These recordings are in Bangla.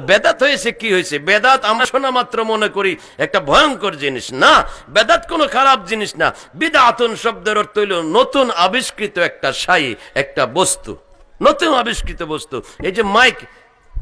বেদাত হয়েছে কি হয়েছে? বেদাত আমরা শোনা মাত্র মনে করি একটা ভয়ঙ্কর জিনিস। না, বেদাত কোনো খারাপ জিনিস না। বিদআতুন শব্দের অর্থ হইল নতুন আবিষ্কৃত একটা শাই, একটা বস্তু, নতুন আবিষ্কৃত বস্তু। এই যে মাইক,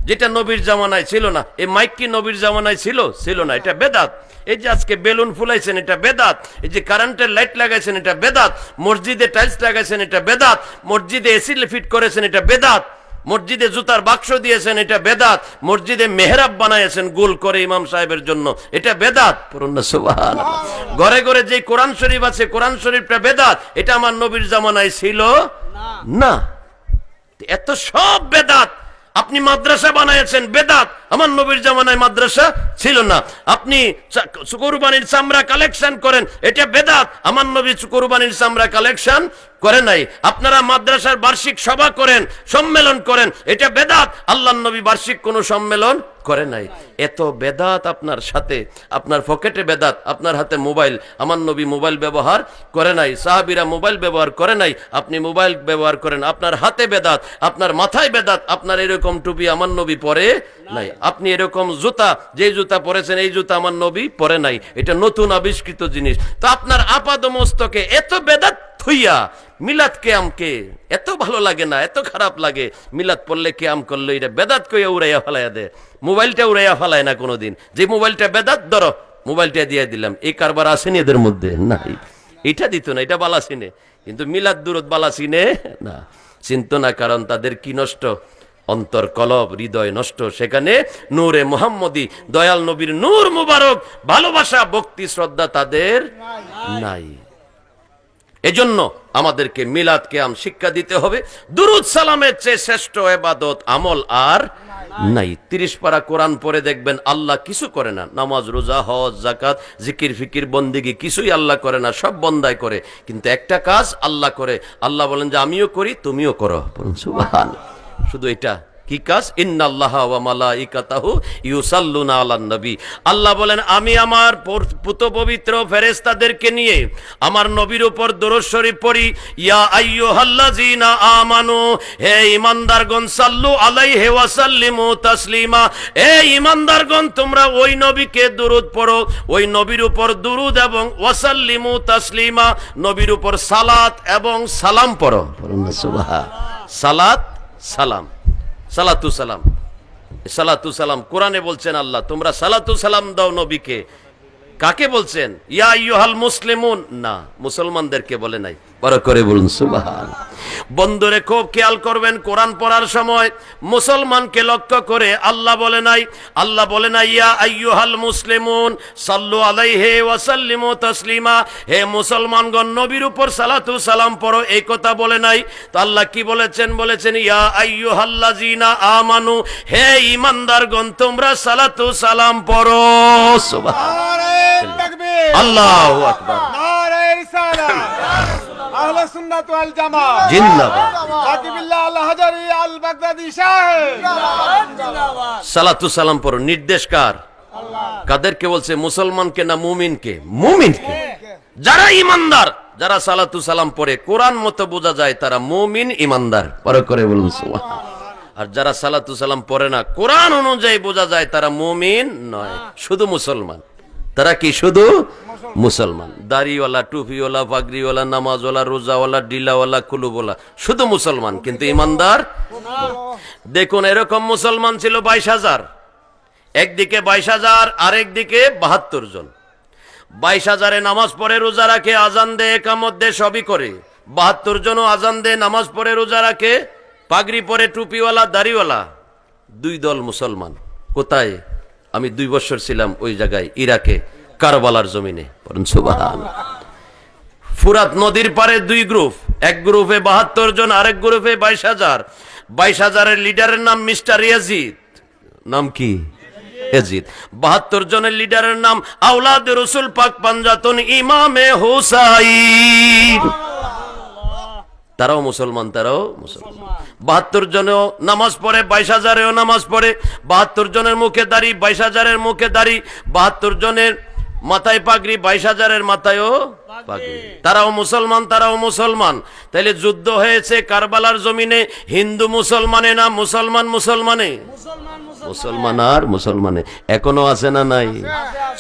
যেটা নবীর জামানায় ছিল না, এই মাইক কি নবীর জামানায় ছিল? ছিল না, এটা বেদাত। এই যে আজকে বেলুন ফুলাইছেন, এটা বেদাত। এই যে কারেন্টের লাইট লাগাইছেন, এটা বেদাত। মসজিদে টাইলস লাগাইছেন, এটা বেদাত। মসজিদে এসি ফিট করেছেন, এটা বেদাত। মসজিদে জুতার বাক্স দিয়েছেন, এটা বেদাত। মসজিদে মেহরাব বানাইছেন গোল করে ইমাম সাহেবের জন্য, এটা বেদাত। পড়ুন না সুবহানাল্লাহ। ঘরে ঘরে যে কোরআন শরীফ আছে, কোরআন শরীফটা বেদাত। এটা আমার নবীর জামানায় ছিল না। এত সব বেদাত। আপনি মাদ্রাসা বানাইছেন, বেদাত। আমার নবীর জামানায় মাদ্রাসা ছিল না। আপনি কুরবানির চামড়া কালেকশন করেন, এটা বেদাত। আমার নবী কুরবানির চামড়া কালেকশন করে নাই। আপনারা মাদ্রাসার বার্ষিক সভা করেন, সম্মেলন করেন, এটা বেদাত। আল্লাহর নবী বার্ষিক কোনো সম্মেলন করে নাই। এত বেদাত আপনার সাথে, আপনার পকেটে বেদাত, আপনার হাতে মোবাইল। আমার নবী মোবাইল ব্যবহার করে নাই, সাহাবীরা মোবাইল ব্যবহার করে নাই, আপনি মোবাইল ব্যবহার করেন। আপনার হাতে বেদাত, আপনার মাথায় বেদাত। আপনার এরকম টুপি আমার নবী পরে নাই। আপনি এরকম জুতা, যে জুতা পরেছেন, এই জুতা আমার নবী পরে নাই। এটা নতুন আবিষ্কৃত জিনিস। তো আপনার আপাদমস্তকে এত বেদাত থুইয়া মিলাদ কেয়ামকে এত ভালো লাগে না, এত খারাপ লাগে। মিলাদ পড়লে কেয়াম করলে এটা বেদাত কইয়া উড়াইয়া ফেলাইয়া দে। মোবাইলটা উড়াইয়া ফেলায় না কোনোদিন, যে মোবাইলটা বেদাত, ধরো মোবাইলটা দিয়ে দিলাম। এই কারবার আসেনি এদের মধ্যে? নাই, এটা দিত না, এটা বালা চিনে। কিন্তু মিলাদ দুরুদ বালা চিনে না, চিন্ত না। কারণ তাদের কি নষ্ট? অন্তর, কলব, হৃদয় নষ্ট। সেখানে নূরে মুহাম্মদী, দয়াল নবীর নূর মুবারক, ভালোবাসা, ভক্তি, শ্রদ্ধা তাদের নাই। এজন্য আমাদেরকে মিলাদ কিয়াম শিক্ষা দিতে হবে। দুরুদ সালামের চেয়ে শ্রেষ্ঠ ইবাদত আমল আর নাই। 30 পারা কোরআন পড়ে দেখবেন আল্লাহ কিছু করে না। নামাজ, রোজা, হজ, যাকাত, জিকির, ফিকির, বন্দেগী কিছুই আল্লাহ করে না, সব বন্দায় করে। কিন্তু একটা কাজ আল্লাহ করে। আল্লাহ বলেন যে আমিও করি, তুমিও করো। সুবহানাল্লাহ। শুধু এটা কি কাজ? ইন্নাল্লাহা ওয়া মালাইকাতাহু ইউসাল্লুনা আলান নবী। আল্লাহ বলেন আমি আমার পুত পবিত্র ফেরেশতাদেরকে নিয়ে আমার নবীর উপর দরুদ শরীফ পড়ি। ইয়া আইয়ুহাল্লাযিনা আমানু, হে ঈমানদারগণ, সাল্লু আলাইহি ওয়া সাল্লিমু তাসলিমা। হে ঈমানদারগণ, তোমরা ওই নবীকে দরুদ পড়ো, ওই নবীর উপর দরুদ এবং ওয়া সাল্লিমু তাসলিমা, নবীর উপর সালাত এবং সালাম পড়ো। সুবহান। সালাত, সালাম, সালাতু সালাম, সালাতু সালাম। কোরআনে বলছেন আল্লাহ তোমরা সালাতু সালাম দাও নবীকে। কাকে বলছেন? ইয়া আইয়ুহাল মুসলিমুন, না, মুসলমানদেরকে বলে নাই। বড় করে বলুন সুবহানাল্লাহ। বন্ধুরে খুব খেয়াল করবেন, কোরআন পড়ার সময় মুসলমানকে লক্ষ্য করে আল্লাহ বলে নাই। আল্লাহ বলে নাই ইয়া আইয়ুহাল মুসলিমুন সাল্লু আলাইহি ওয়া সাল্লিমু তাসলিমা, হে মুসলমানগণ নবীর উপর সালাতু সালাম পড়ো, এই কথা বলে নাই। তো আল্লাহ কি বলেছেন? বলেছেন ইয়া আইয়ুহাল্লাযিনা আমানু, হে ঈমানদারগণ তোমরা সালাতু সালাম পড়ো। সুবহানাল্লাহ। আল্লাহু আকবার। নারে রিসালাত, আহলে সুন্নাত ওয়াল জামাত জিন্দাবাদ। সাকিবুল্লাহ আল হাজারি আল বাগদাদি সাহেব জিন্দাবাদ। সালাতু সালাম পড়ো। নির্দেশ কার? আল্লাহ। কাদেরকে বলছে? মুসলমানকে না মুমিনকে? মুমিনকে। যারা ঈমানদার, যারা সালাতু সালাম পড়ে, কোরআন মতো বোঝা যায় তারা মুমিন, ঈমানদার। পরে করে বলুন সুবহানাল্লাহ। আর যারা সালাতু সালাম পড়ে না, কোরআন অনুযায়ী বোঝা যায় তারা মুমিন নয়, শুধু মুসলমান। তারা কি? শুধু মুসলমান। দাড়িওয়ালা, টুপিওয়ালা, পাগড়িওয়ালা, নামাজওয়ালা, রোজাওয়ালা, ডিলাওয়ালা, কুলুবওয়ালা, শুধু মুসলমান, কিন্তু ইমানদার। দেখুন এরকম মুসলমান ছিল 22,000। একদিকে 22,000, আরেকদিকে 72 জন। 22,000-এ নামাজ পড়ে, রোজা রাখে, আজান দেয়, একামত দেয়, সবই করে। 72 জনও আজান দেয়, নামাজ পড়ে, রোজা রাখে, পাগড়ি পরে, টুপিওয়ালা, দাড়িওয়ালা। 2 দল মুসলমান। কোথায়? আমি 2 বছর ছিলাম ওই জায়গায়, ইরাকে, কারবালার জমিনে। সুবহানাল্লাহ। ফুরাত নদীর পারে 2 গ্রুপ, এক গ্রুপে 72 জন, আরেক গ্রুপে 22,000। 22,000-এর লিডারের নাম মিস্টার ইয়াজিদ। নাম কি? ইয়াজিদ। 72 জনের লিডারের নাম আওলাদ রাসূল পাক পাঞ্জাতন ইমামে হুসাইন। তারাও মুসলমান, তারাও মুসলমান। 72 জনেও নামাজ পড়ে, 22,000-এও নামাজ পড়ে। 72 জনের মুখে দাড়ি, 22,000-এর মুখে দাড়ি। 72 জনের মাথায় পাগড়ি, 22,000-এর মাথায়ও পাগড়ি। তারাও মুসলমান, তারাও মুসলমান। তাইলে যুদ্ধ হয়েছে কারবালার জমিনে হিন্দু মুসলমানে না মুসলমান মুসলমানে? মুসলমান আর মুসলমানে এখনো আছে না নাই?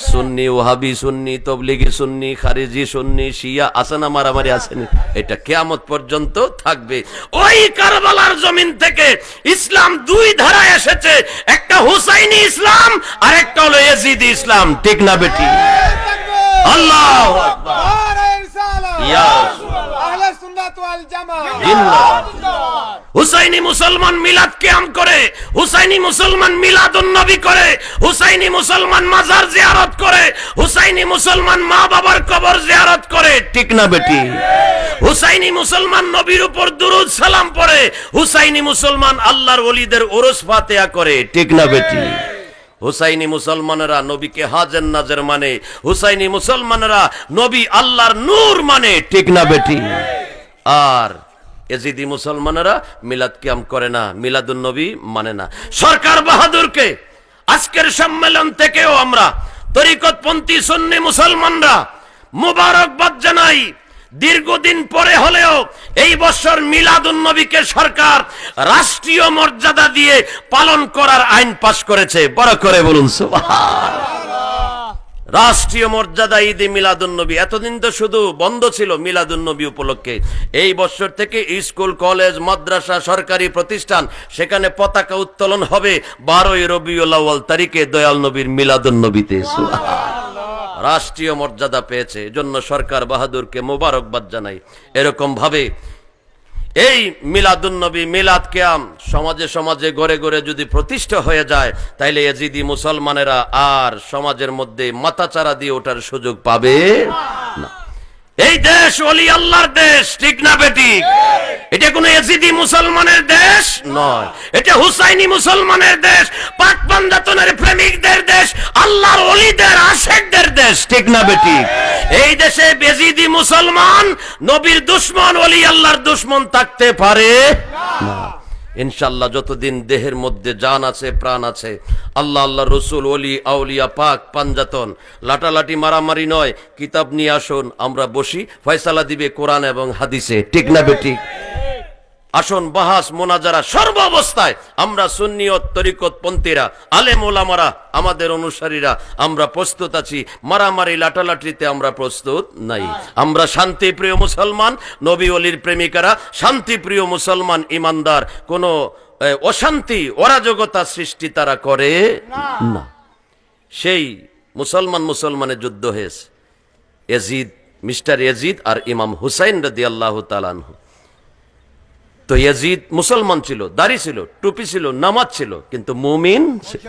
সুন্নি ওহাবি সুন্নি, তবলিগি সুন্নি, খারিজি সুন্নি, শিয়া আছে না? মারামারি আছে না? এটা কিয়ামত পর্যন্ত থাকবে। ওই কারবালার জমিন থেকে ইসলাম দুই ধারা এসেছে, একটা হুসাইনি ইসলাম আর একটা হলো ইয়াজিদি ইসলাম। ঠিক না বেটি? আল্লাহু আকবার। নারে রিসালাত। ইয়া আহলে সুন্নাত ওয়াল জামাত। জিন্দাবাদ। হুসাইনি মুসলমান মিলাদ কিয়াম করে, হুসাইনি মুসলমান মিলাদুন নবী করে, হুসাইনি মুসলমান মাজার জিয়ারত করে, হুসাইনি মুসলমান মা বাবার কবর জিয়ারত করে। ঠিক না বেটি? হুসাইনি মুসলমান নবীর উপর দুরূদ সালাম পড়ে, হুসাইনি মুসলমান আল্লাহর ওলিদের উরুস ফাতিহা করে। ঠিক না বেটি? হুসাইনি মুসলমানেরা নবীকে হাজের নাজের মানে, হুসাইনি মুসলমানেরা নবী আল্লাহর নূর মানে। ঠিক না বেটি? আর এজিদি মুসলমানেরা মিলাদ কিয়াম করে না, মিলাদুন নবী মানে না। সরকার বাহাদুরকে আজকের সম্মেলন থেকেও আমরা তরিকতপন্থী সুন্নি মুসলমানরা মুবারকবাদ জানাই। দীর্ঘদিন পরে হলেও এই বছর মিলাদুন নবীকে সরকার রাষ্ট্রীয় মর্যাদা দিয়ে পালন করার আইন পাশ করেছে। বড় করে বলুন সুবহানাল্লাহ। রাষ্ট্রীয় মর্যাদা ঈদে মিলাদুন নবী। এতদিন তো শুধু বন্ধ ছিল মিলাদুন নবী উপলক্ষে। এই বছর থেকে স্কুল, কলেজ, মাদ্রাসা, সরকারি প্রতিষ্ঠান সেখানে পতাকা উত্তোলন হবে 12ই রবিউল আউয়াল তারিখে দয়াল নবীর মিলাদুন নবীতে। রাষ্ট্রীয় মর্যাদা পেয়েছে, এজন্য সরকার বাহাদুরকে মোবারকবাদ জানাই। এরকম ভাবে এই মিলাদুন নবী, মিলাদ কিয়াম সমাজে সমাজে ঘরে ঘরে যদি প্রতিষ্ঠা হয়ে যায়, তাইলে এজিদি মুসলমানেরা আর সমাজের মধ্যে মাথাচাড়া দিয়ে ওঠার সুযোগ পাবে না। এই দেশ ওলি আল্লাহর দেশ। ঠিক না বেটি? এটা কোনো এজিদি মুসলমানের দেশ নয়, এটা হুসাইনি মুসলমানের দেশ, পাক পাঞ্জাতনের প্রেমিকদের দেশ, আল্লাহর ওলিদের আশিকদের দেশ। ঠিক না বেটি? এই দেশে বেজিদি মুসলমান নবীর দুশমন, ওলি আল্লাহর দুশমন থাকতে পারে না। ইনশাআল্লাহ যতদিন দেহের মধ্যে জান আছে, প্রাণ আছে, আল্লাহ আল্লাহ রসুল, ওলি আউলিয়া, পাক পাঞ্জাতন, লাটালাটি মারামারি নয়। কিতাব নিয়ে আসুন, আমরা বসি, ফয়সালা দিবে কোরআন এবং হাদিসে। ঠিক না বেটি? আসুন, বাহাস মোনাজারা সর্ব অবস্থায় আমরা সুন্নিয়ত তরিকতপন্থীরা, আলেম ওলামারা, আমাদের অনুসারীরা আমরা প্রস্তুত আছি। মারামারি লাটালাটিতে আমরা প্রস্তুত নাই। আমরা শান্তিপ্রিয় মুসলমান, নবী ওলির প্রেমিকারা শান্তিপ্রিয় মুসলমান, ইমানদার। কোনো অশান্তি অরাজকতা সৃষ্টি তারা করে না। সেই মুসলমানের যুদ্ধ হয়েছে ইয়াজিদ, মিস্টার ইয়াজিদ আর ইমাম হুসাইন রাদিয়াল্লাহু তাআলা আনহু। তো ইয়াজিদ মুসলমান ছিল, দাড়ি ছিল, টুপি ছিল, নামাজ ছিল, কিন্তু মুমিন ছিল।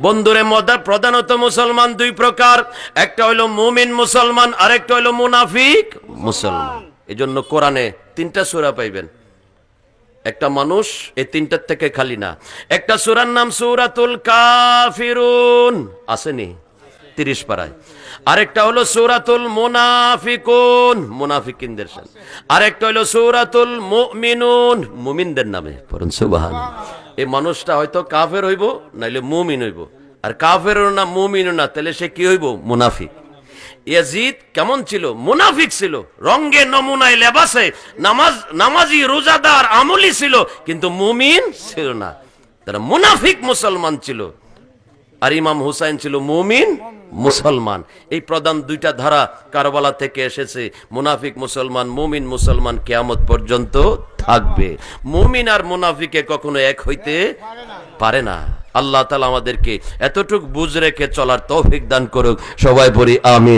বন্ধুরে প্রধানত মুসলমান দুই প্রকার, একটা হইল মুমিন মুসলমান, আরেকটা হইল মুনাফিক মুসলমান। এই জন্য কোরআনে 3টা সূরা পাইবেন। একটা মানুষ এই 3টার থেকে খালি না। একটা সূরার নাম সূরাতুল কাফিরুন, আসেনি 30 পারায়। আরেকটা হলো সূরাতুল মুনাফিকুন, মুনাফিকিনদের সাথে। আরেকটা হলো সূরাতুল মুমিনুন, মুমিনদের নামে। পড়ুন সুবহানাল্লাহ। এই মানুষটা হয়তো কাফের হইব, নাইলে মুমিন হইব। আর কাফেরও না মুমিনও না, তাহলে সে কি হইব? মুনাফিক। ইয়াজিদ কেমন ছিল? মুনাফিক ছিল। রঙ্গে নমুনায় লেবাসে নামাজি, রোজাদার, আমলি ছিল, কিন্তু মুমিন ছিল না। তারা মুনাফিক মুসলমান ছিল। আর ইমাম হুসাইন ছিল মুমিন মুসলমান। এই প্রধান 2টা ধারা কারবালা থেকে এসেছে। মুনাফিক মুসলমান, মুমিন মুসলমান কিয়ামত পর্যন্ত থাকবে। মুমিন আর মুনাফিকে কখনো এক হইতে পারে না। আল্লাহ তাআলা আমাদেরকে এতটুকু বুঝ রেখে চলার তৌফিক দান করুক। সবাই পড়ি আমিন।